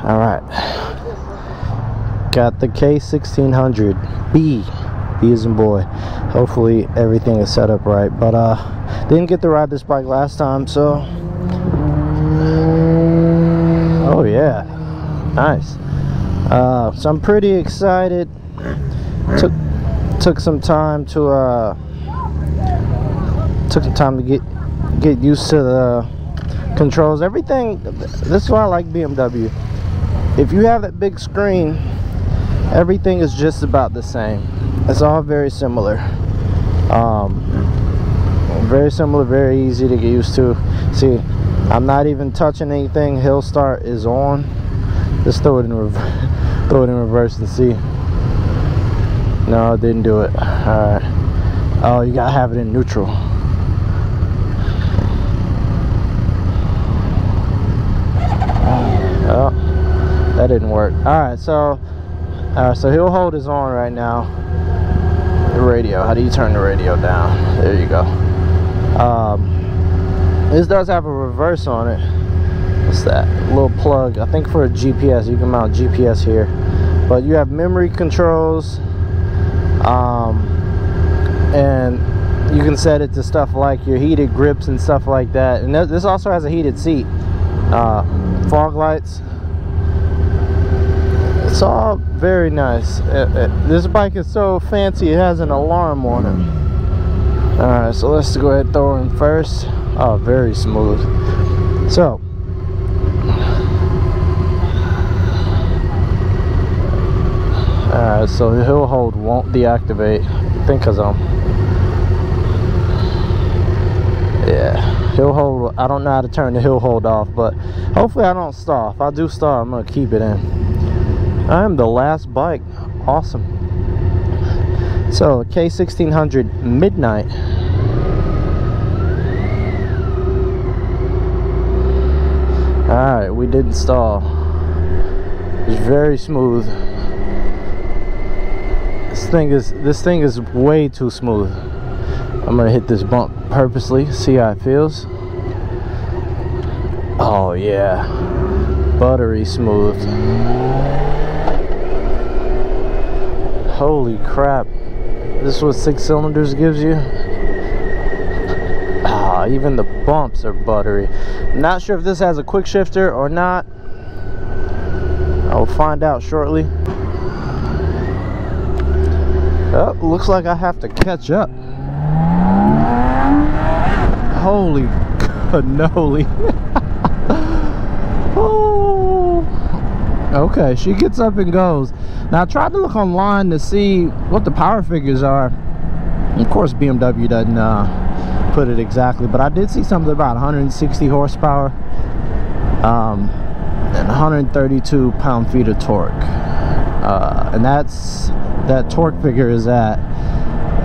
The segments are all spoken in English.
All right, got the K1600B. B as in boy. Hopefully everything is set up right, but didn't get to ride this bike last time, so oh yeah, nice. So I'm pretty excited. Took some time to get used to the controls, everything. This is why I like BMW. If you have that big screen, everything is just about the same. It's all very similar. Very similar, very easy to get used to. See, I'm not even touching anything. Hill start is on. Just throw it in reverse and see. No, it didn't do it. Alright. Oh, you gotta have it in neutral. Oh, that didn't work. Alright, so he'll hold his on right now. The radio, how do you turn the radio down? There you go. This does have a reverse on it. What's that? A little plug, I think for a GPS. You can mount GPS here, but you have memory controls, and you can set it to stuff like your heated grips and stuff like that. And this also has a heated seat, fog lights. It's all very nice. This bike is so fancy, it has an alarm on it. Alright, so let's go ahead and throw in first. Oh, very smooth. So alright, so hill hold won't deactivate. I think because yeah, hill hold, I don't know how to turn the hill hold off, but hopefully I don't stall. If I do stall, I'm gonna keep it in. I am the last bike. Awesome. So K1600 Midnight. Alright, we didn't stall. It's very smooth. This thing is way too smooth. I'm gonna hit this bump purposely, see how it feels. Oh yeah, buttery smooth. Holy crap, this is what 6 cylinders gives you. Ah, even the bumps are buttery. Not sure if this has a quick shifter or not. I'll find out shortly. Oh, looks like I have to catch up. Holy cannoli. Oh. Okay, she gets up and goes. Now I tried to look online to see what the power figures are. Of course BMW doesn't put it exactly, but I did see something about 160 horsepower and 132 pound-feet of torque, and that torque figure is at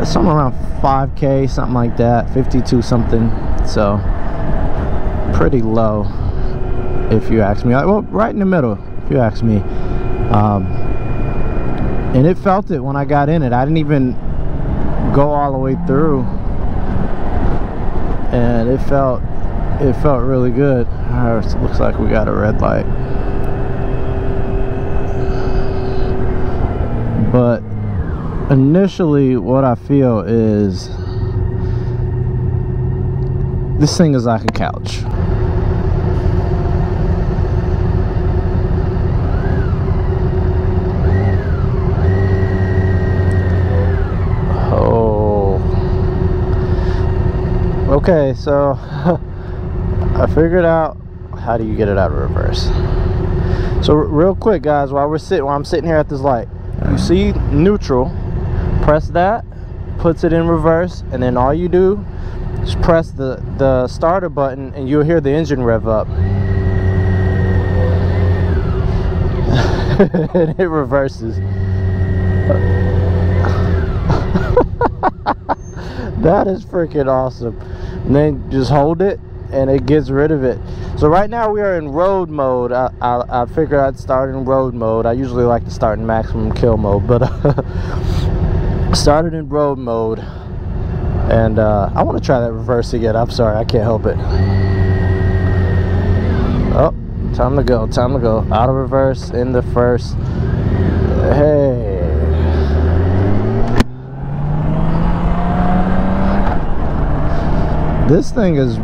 somewhere around 5K, something like that, 52 something. So pretty low if you ask me. Well, right in the middle if you ask me. And it felt it when I got in it. I didn't even go all the way through, and it felt really good. It looks like we got a red light, but initially what I feel is this thing is like a couch. Okay, so I figured out how do you get it out of reverse. So real quick, guys, while I'm sitting here at this light, you see neutral, press that, puts it in reverse, and then all you do is press the starter button and you'll hear the engine rev up. And it reverses. That is freaking awesome. And then just hold it and it gets rid of it. So right now we are in road mode. I figured I'd start in road mode. I usually like to start in maximum kill mode, but started in road mode. And I want to try that reverse again. I'm sorry, I can't help it. Oh, Time to go, time to go. Out of reverse, in the first. Hey. This thing is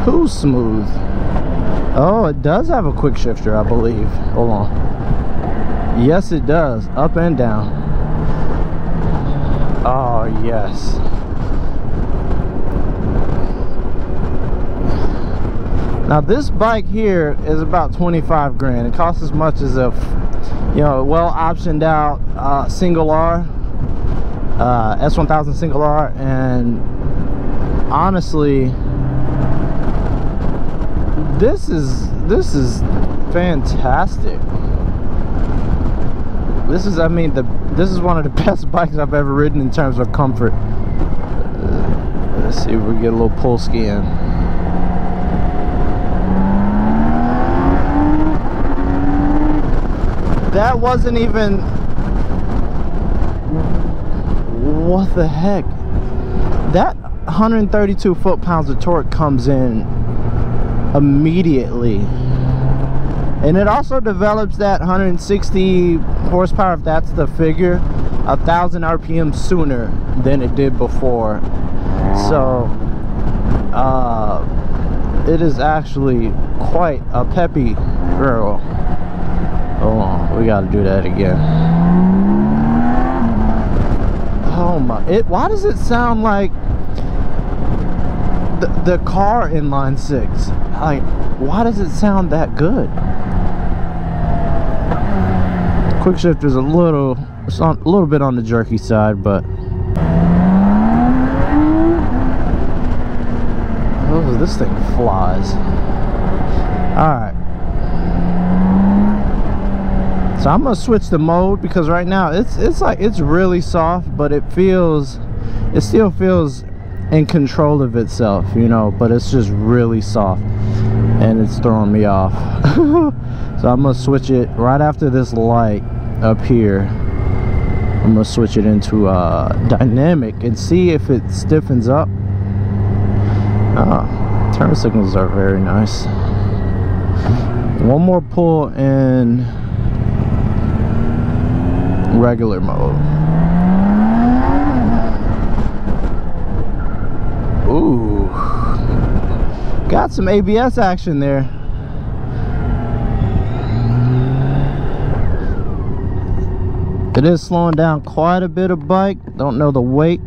too smooth. Oh, it does have a quick shifter, I believe. Hold on. Yes, it does. Up and down. Oh, yes. Now this bike here is about 25 grand. It costs as much as a, you know, well optioned out single R, S1000 single R, and honestly, this is fantastic. This is, I mean, this is one of the best bikes I've ever ridden in terms of comfort. Let's see if we get a little pull ski in. That wasn't even, what the heck? That 132 foot-pounds of torque comes in immediately. And it also develops that 160 horsepower, if that's the figure, 1,000 RPM sooner than it did before. So, it is actually quite a peppy girl. Hold on, we gotta do that again. Oh my, why does it sound like the car in line 6? Like, why does it sound that good? Quick shift is a little bit on the jerky side, but oh, this thing flies. Alright, so I'm gonna switch the mode, because right now it's really soft, but it still feels in control of itself, you know, but it's just really soft and it's throwing me off. So I'm gonna switch it right after this light up here. I'm gonna switch it into dynamic and see if it stiffens up. Turn signals are very nice. One more pull in regular mode. Ooh, got some ABS action there. It is slowing down quite a bit of bike. Don't know the weight.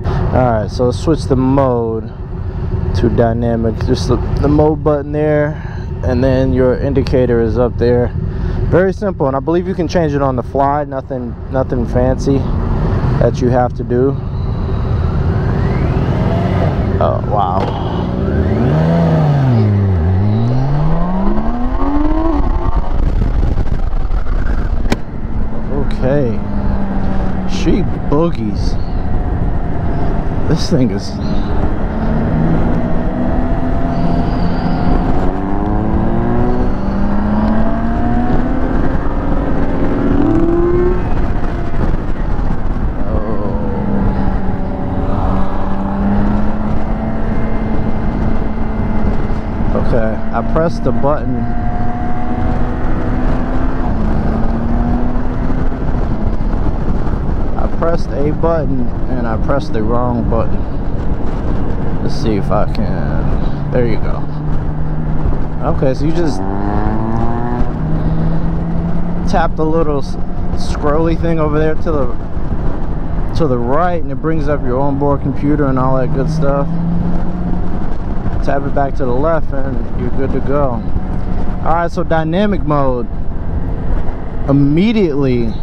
Alright, so let's switch the mode to dynamic. Just the mode button there, and then your indicator is up there. Very simple, and I believe you can change it on the fly. Nothing fancy that you have to do. Oh wow. Okay, she boogies. This thing is, okay, I pressed the button. I pressed a button and I pressed the wrong button. Let's see if I can. There you go. Okay, so you just tap the little scrolly thing over there to the right, and it brings up your onboard computer and all that good stuff. Tap it back to the left and you're good to go. Alright, so dynamic mode, immediately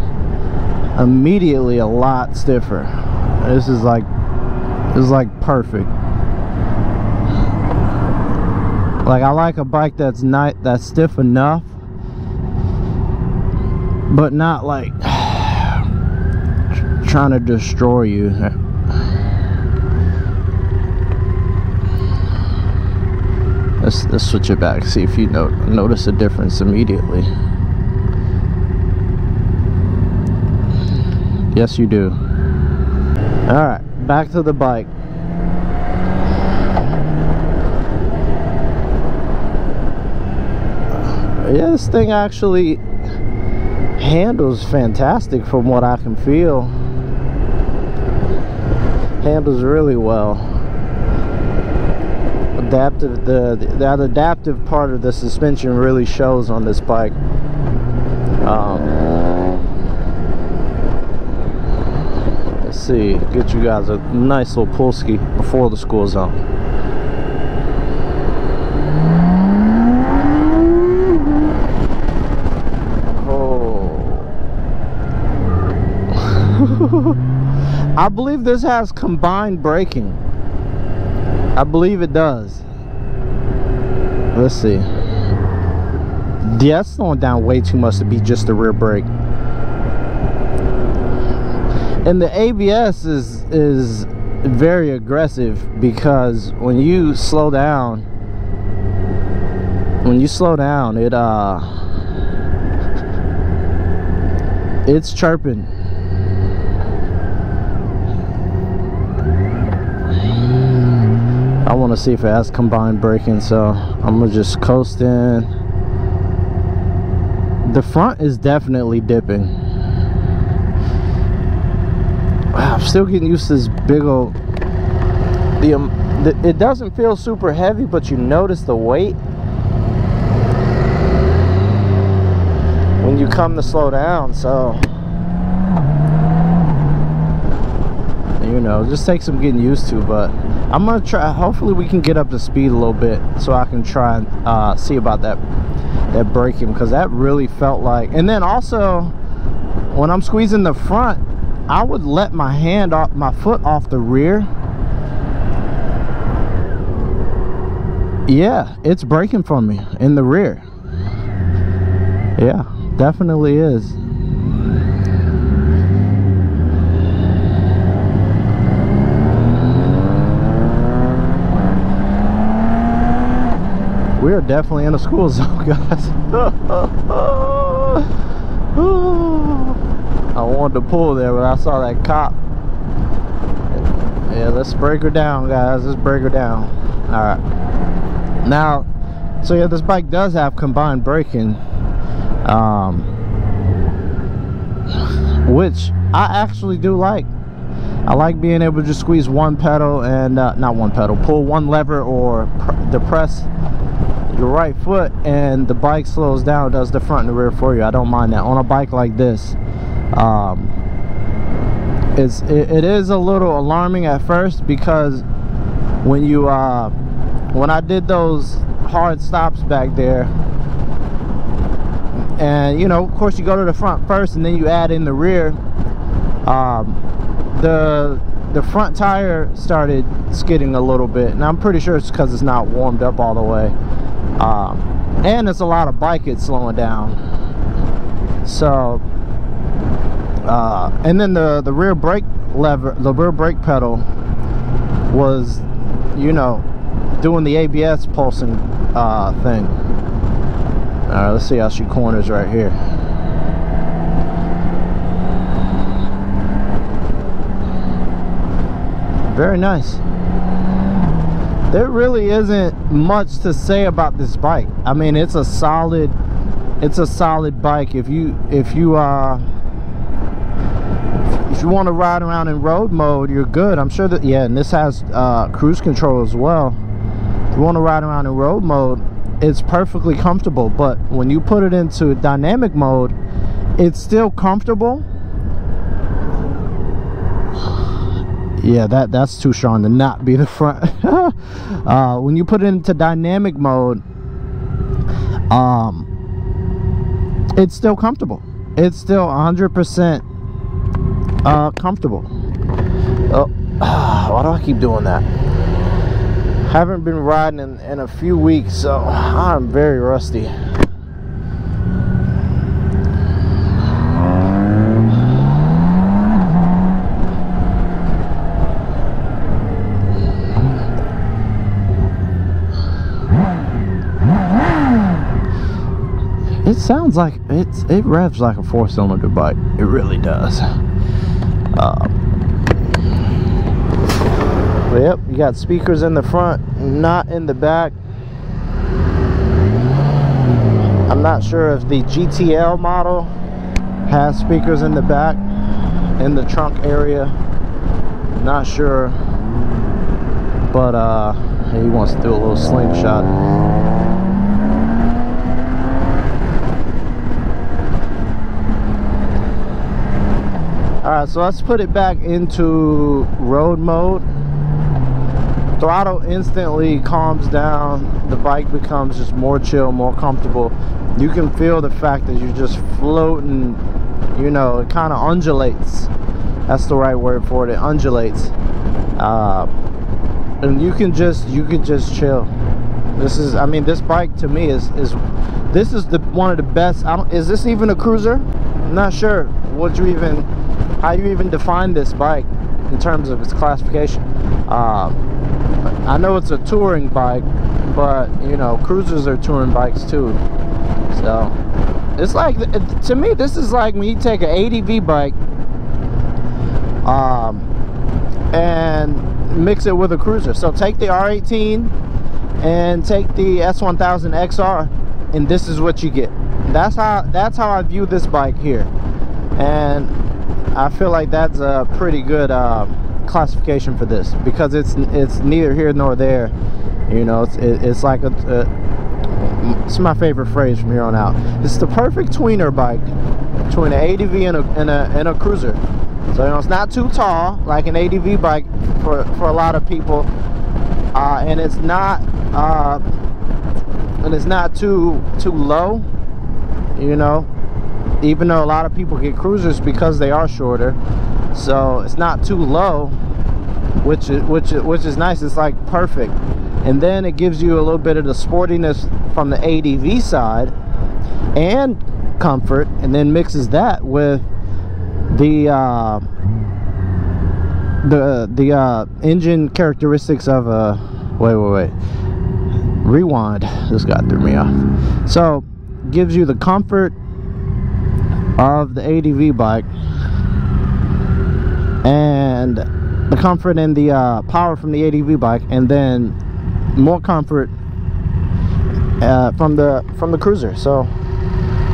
a lot stiffer. This is like perfect. Like, I like a bike that's stiff enough, but not like trying to destroy you. Let's switch it back, see if you notice a difference immediately. Yes, you do. Alright, back to the bike. Yeah, this thing actually handles fantastic from what I can feel. Handles really well. Adaptive, the adaptive part of the suspension really shows on this bike. Let's see, get you guys a nice little pull-ski before the school zone. I believe this has combined braking. I believe it does. Let's see. Yeah, it's slowing down way too much to be just the rear brake. And the ABS is very aggressive, because when you slow down, it's chirping. I want to see if it has combined braking, so I'm gonna just coast in. The front is definitely dipping. Wow, I'm still getting used to this big old. It doesn't feel super heavy, but you notice the weight when you come to slow down. So, you know, just takes some getting used to, but I'm gonna try. Hopefully we can get up to speed a little bit, so I can try and see about that braking, because that really felt like. And then also, when I'm squeezing the front, I would let my foot off the rear. Yeah, it's braking for me in the rear. Yeah, definitely is. We are definitely in a school zone, guys. I wanted to pull there, but I saw that cop. Yeah, let's break her down, guys. Let's break her down. All right. Now, so yeah, this bike does have combined braking, which I actually do like. I like being able to just squeeze one pedal and not one pedal, pull one lever or depress your right foot, and the bike slows down, does the front and the rear for you. I don't mind that on a bike like this. It is a little alarming at first, because when you when I did those hard stops back there, and you know, of course you go to the front first and then you add in the rear, the front tire started skidding a little bit, and I'm pretty sure it's because it's not warmed up all the way. And it's a lot of bike it's slowing down. So and then the rear brake lever, the rear brake pedal was, you know, doing the ABS pulsing thing. Alright, let's see how she corners right here. Very nice. There really isn't much to say about this bike. I mean, it's a solid bike. If you want to ride around in road mode, you're good. I'm sure that, yeah, and this has cruise control as well. If you want to ride around in road mode, it's perfectly comfortable. But when you put it into dynamic mode, it's still comfortable. Yeah, that's too strong to not be the front. When you put it into dynamic mode, it's still comfortable. It's still 100% comfortable. Oh, why do I keep doing that? Haven't been riding in a few weeks, so I'm very rusty. It sounds like it revs like a 4-cylinder bike. It really does. But yep, you got speakers in the front, not in the back. I'm not sure if the GTL model has speakers in the back, in the trunk area. Not sure, but he wants to do a little slingshot. Alright, so let's put it back into road mode. Throttle instantly calms down. The bike becomes just more chill, more comfortable. You can feel the fact that you're just floating, you know, it kind of undulates. That's the right word for it. It undulates. And you can just chill. This is, I mean, this bike to me is this is the one of the best. Is this even a cruiser? I'm not sure how you even define this bike in terms of its classification. I know it's a touring bike, but you know, cruisers are touring bikes too. So it's like, to me, this is like when you take an ADV bike and mix it with a cruiser. So take the R18 and take the S1000 XR, and this is what you get. That's how I view this bike here, and I feel like that's a pretty good classification for this, because it's neither here nor there. You know, it's like it's my favorite phrase from here on out. It's the perfect tweener bike between an ADV and a cruiser. So you know, it's not too tall like an ADV bike for a lot of people, and it's not too low. You know, even though a lot of people get cruisers because they are shorter, so it's not too low, which is nice. It's like perfect. And then it gives you a little bit of the sportiness from the ADV side and comfort, and then mixes that with the engine characteristics of a wait, rewind, this guy threw me off. So gives you the comfort of the ADV bike and the comfort and the power from the ADV bike, and then more comfort from the cruiser. So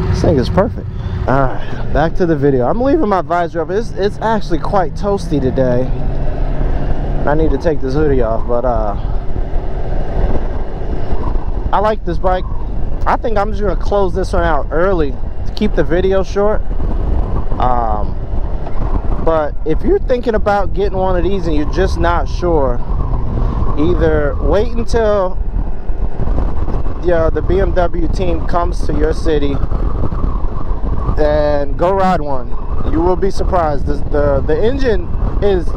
this thing is perfect. All right, back to the video. I'm leaving my visor up. It's actually quite toasty today. I need to take this hoodie off, but I like this bike. I think I'm just gonna close this one out early to keep the video short. But if you're thinking about getting one of these and you're just not sure, either wait until the BMW team comes to your city and go ride one. You will be surprised. The engine is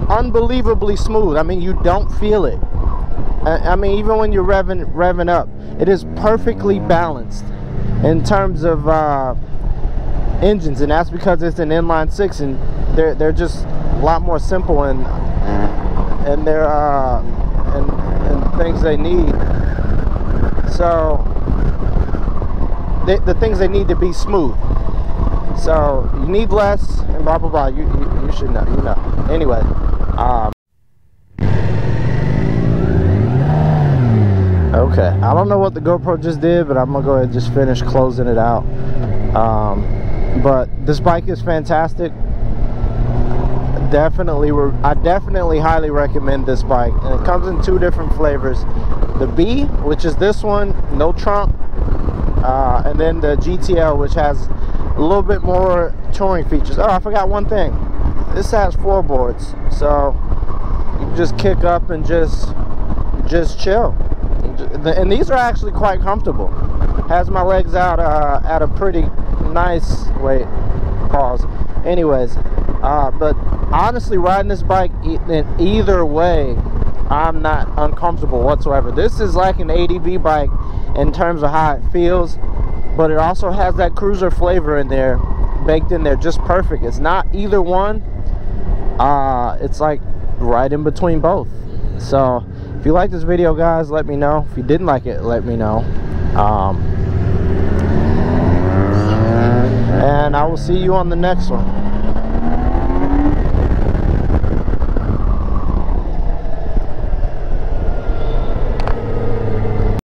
unbelievably smooth. I mean, you don't feel it. I mean, even when you're revving up, it is perfectly balanced in terms of engines, and that's because it's an inline six, and they're just a lot more simple and they're and things they need. So the things they need to be smooth. So you need less, and blah blah blah. You should know. You know. Anyway. Okay, I don't know what the GoPro just did, but I'm gonna go ahead and just finish closing it out. But this bike is fantastic. I definitely highly recommend this bike, and it comes in two different flavors: the B, which is this one, no trunk, and then the GTL, which has a little bit more touring features. Oh, I forgot one thing. This has floorboards, so you can just kick up and just chill. And these are actually quite comfortable. Has my legs out at a pretty nice, wait, pause. Anyways, but honestly, riding this bike in either way, I'm not uncomfortable whatsoever. This is like an ADV bike in terms of how it feels, but it also has that cruiser flavor in there, baked in there, just perfect. It's not either one. It's like right in between both. So if you like this video, guys, let me know. If you didn't like it, let me know. And I will see you on the next one.